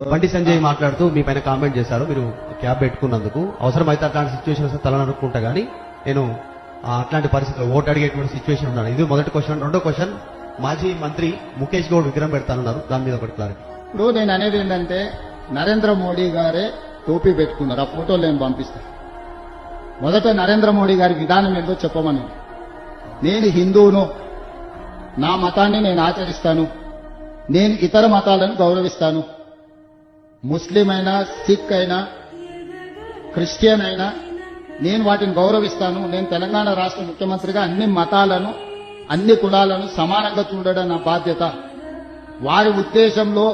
బండి సంజయ్ మాట్లాడుతూ మీ పైన కామెంట్ చేశారు, మీరు క్యాబ్ పెట్టుకున్నందుకు. అవసరమైతే అట్లాంటి సిచ్యువేషన్ వస్తే తలనరుక్కుంటా గానీ నేను అట్లాంటి పరిస్థితుల్లో ఓటు అడిగేటువంటి సిచ్యువేషన్ ఉన్నాను. ఇది మొదటి క్వశ్చన్. రెండో క్వశ్చన్, మాజీ మంత్రి ముఖేష్ గౌడ్ విగ్రహం పెడతానన్నారు, దాని మీద ఒకటి క్లారిటీ. ఇప్పుడు నేను అనేది ఏంటంటే, నరేంద్ర మోడీ గారే టోపీ పెట్టుకున్నారు. ఆ ఫోటోలు నేను పంపిస్తాను. మొదట నరేంద్ర మోడీ గారి విధానం ఏంటో చెప్పమని. నేను హిందువును, నా మతాన్ని నేను ఆచరిస్తాను, నేను ఇతర మతాలను గౌరవిస్తాను. ముస్లిం అయినా, సిక్ అయినా, క్రిస్టియన్ అయినా నేను వాటిని గౌరవిస్తాను. నేను తెలంగాణ రాష్ట్ర ముఖ్యమంత్రిగా అన్ని మతాలను, అన్ని కులాలను సమానంగా చూడడం నా బాధ్యత. వారి ఉద్దేశంలో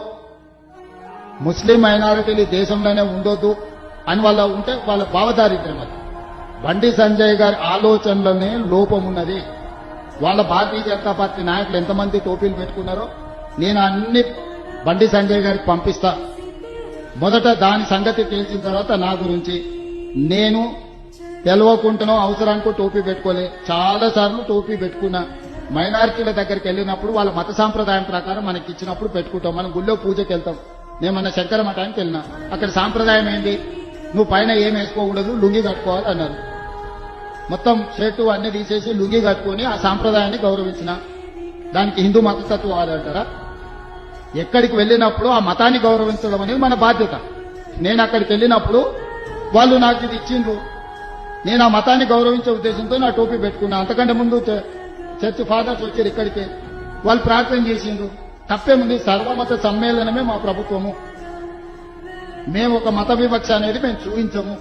ముస్లిం మైనారిటీలు దేశంలోనే ఉండొద్దు అని వాళ్ళ ఉంటే వాళ్ళ భావదారిద్ర్యం అది. బండి సంజయ్ గారి ఆలోచనలోనే లోపం ఉన్నది. వాళ్ళ భారతీయ జనతా పార్టీ నాయకులు ఎంతమంది టోపీలు పెట్టుకున్నారో నేను అన్ని బండి సంజయ్ గారికి పంపిస్తా. మొదట దాని సంగతి తెలిసిన తర్వాత నా గురించి. నేను తెలవకుండానో అవసరానికో టోపీ పెట్టుకోలే, చాలా సార్లు టోపీ పెట్టుకున్నా. మైనారిటీల దగ్గరికి వెళ్ళినప్పుడు వాళ్ళ మత సాంప్రదాయం ప్రకారం మనకి ఇచ్చినప్పుడు పెట్టుకుంటాం. మనం గుళ్ళో పూజకి వెళ్తాం. నేను మన శంకర మఠానికి వెళ్ళినా, అక్కడ సాంప్రదాయం ఏంటి, నువ్వు పైన ఏం వేసుకోకూడదు, లుంగి కట్టుకోవాలి అన్నారు. మొత్తం షర్టు అన్ని తీసేసి లుంగి కట్టుకుని ఆ సాంప్రదాయాన్ని గౌరవించిన. దానికి హిందూ మతతత్వాలు అంటారా? ఎక్కడికి వెళ్ళినప్పుడు ఆ మతాన్ని గౌరవించడం అనేది మన బాధ్యత. నేను అక్కడికి వెళ్ళినప్పుడు వాళ్ళు నాకు ఇది ఇచ్చిండ్రు, నేను ఆ మతాన్ని గౌరవించే ఉద్దేశంతో నా టోపీ పెట్టుకున్నా. అంతకంటే ముందు చర్చ్ ఫాదర్స్ వచ్చారు ఇక్కడికి, వాళ్ళు ప్రార్థన చేసిండ్రు. తప్పేముంది? సర్వమత సమ్మేళనమే మా ప్రభుత్వము. మేము ఒక మత వివక్ష అనేది మేము చూపించము.